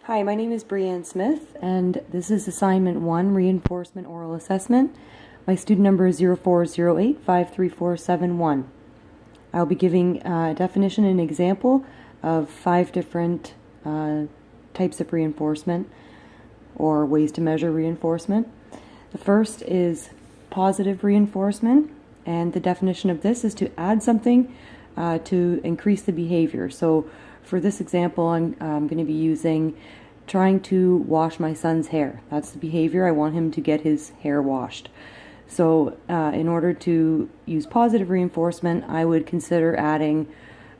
Hi, my name is Brianne Smith, and this is Assignment 1, Reinforcement Oral Assessment. My student number is 0408-53471. I'll be giving a definition and example of 5 different types of reinforcement or ways to measure reinforcement. The first is positive reinforcement, and the definition of this is to add something to increase the behavior. So for this example, I'm going to be using trying to wash my son's hair. That's the behavior. I want him to get his hair washed. So in order to use positive reinforcement, I would consider adding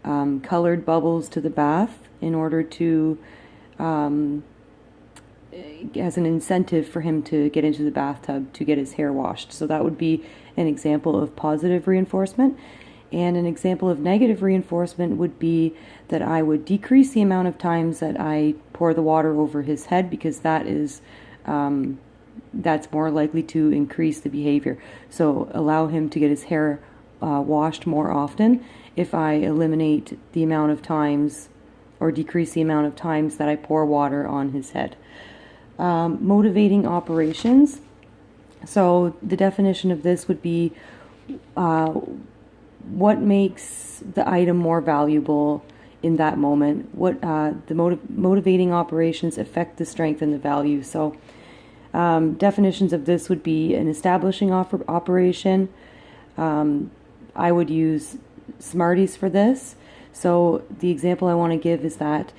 colored bubbles to the bath in order to as an incentive for him to get into the bathtub to get his hair washed. So that would be an example of positive reinforcement. And an example of negative reinforcement would be that I would decrease the amount of times that I pour the water over his head, because that is that's more likely to increase the behavior. So allow him to get his hair washed more often if I eliminate the amount of times or decrease the amount of times that I pour water on his head. Motivating operations. So the definition of this would be what makes the item more valuable in that moment. What the motivating operations affect the strength and the value. So definitions of this would be an establishing operation. I would use Smarties for this. So the example I want to give is that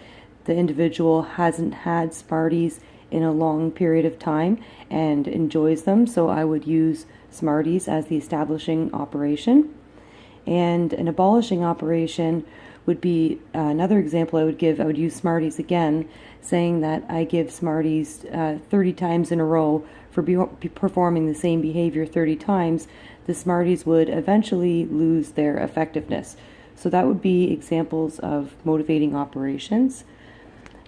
the individual hasn't had Smarties in a long period of time and enjoys them. So I would use Smarties as the establishing operation. And an abolishing operation would be another example I would give. I would use Smarties again, saying that I give Smarties 30 times in a row for performing the same behavior 30 times. The Smarties would eventually lose their effectiveness. So that would be examples of motivating operations.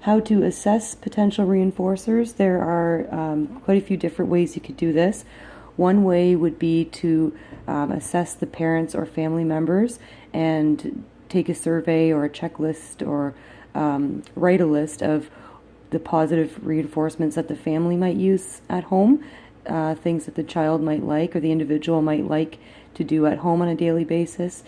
How to assess potential reinforcers. There are quite a few different ways you could do this. One way would be to assess the parents or family members and take a survey or a checklist or write a list of the positive reinforcements that the family might use at home, things that the child might like or the individual might like to do at home on a daily basis.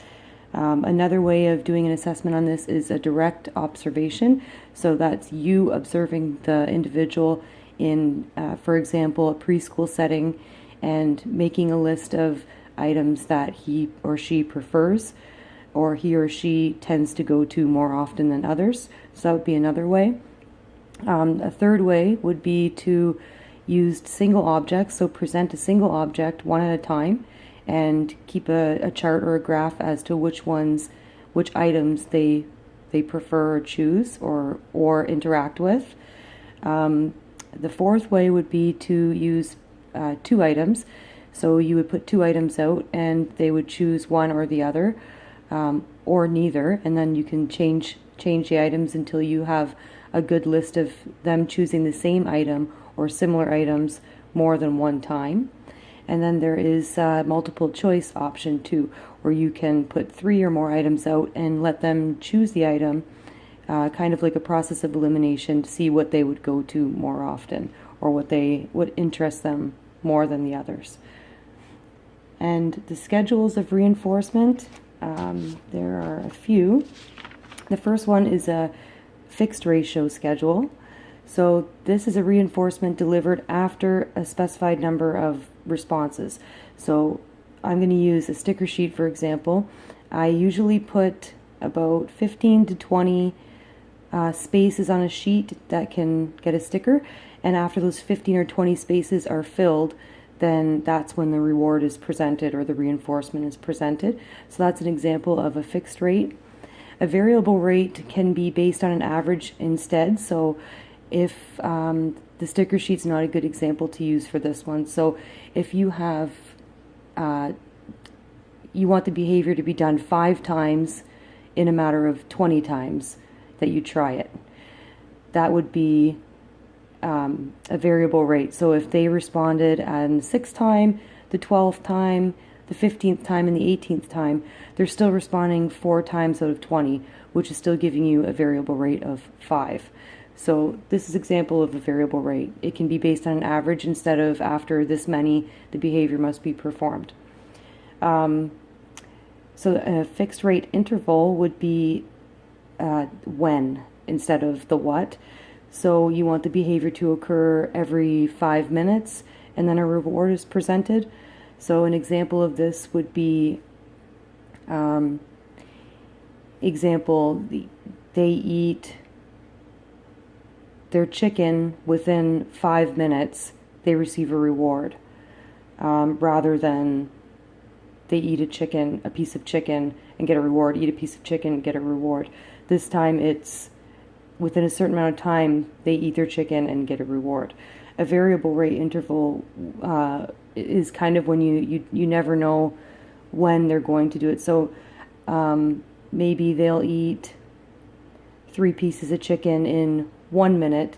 Another way of doing an assessment on this is a direct observation. So that's you observing the individual in, for example, a preschool setting and making a list of items that he or she prefers or he or she tends to go to more often than others. So that would be another way. A third way would be to use single objects. So present a single object one at a time and keep a chart or a graph as to which items they prefer or choose or interact with. The fourth way would be to use 2 items. So you would put 2 items out and they would choose one or the other, or neither, and then you can change the items until you have a good list of them choosing the same item or similar items more than one time. And then there is a multiple choice option too, where you can put 3 or more items out and let them choose the item, kind of like a process of elimination, to see what they would go to more often or what interests them more than the others. And the schedules of reinforcement, there are a few. The first one is a fixed ratio schedule. So this is a reinforcement delivered after a specified number of responses. So I'm going to use a sticker sheet, for example. I usually put about 15 to 20 spaces on a sheet that can get a sticker, and after those 15 or 20 spaces are filled, then that's when the reward is presented or the reinforcement is presented. So that's an example of a fixed rate. A variable rate can be based on an average instead. So if the sticker sheet's not a good example to use for this one. So if you have, you want the behavior to be done 5 times in a matter of 20 times that you try it, that would be a variable rate. So if they responded on the 6th time, the 12th time, the 15th time, and the 18th time, they're still responding 4 times out of 20, which is still giving you a variable rate of 5. So this is an example of a variable rate. It can be based on an average instead of after this many, the behavior must be performed. So a fixed rate interval would be when instead of the what. So you want the behavior to occur every 5 minutes, and then a reward is presented. So an example of this would be, they eat their chicken within 5 minutes, they receive a reward, rather than they eat a piece of chicken and get a reward, eat a piece of chicken and get a reward. This time it's within a certain amount of time, they eat their chicken and get a reward. A variable rate interval is kind of when you never know when they're going to do it. So maybe they'll eat 3 pieces of chicken in 1 minute,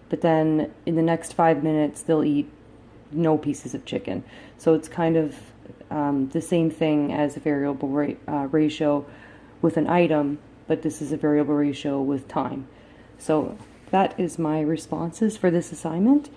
but then in the next 5 minutes they'll eat no pieces of chicken. So it's kind of the same thing as a variable rate ratio with an item, but this is a variable ratio with time. So that is my responses for this assignment.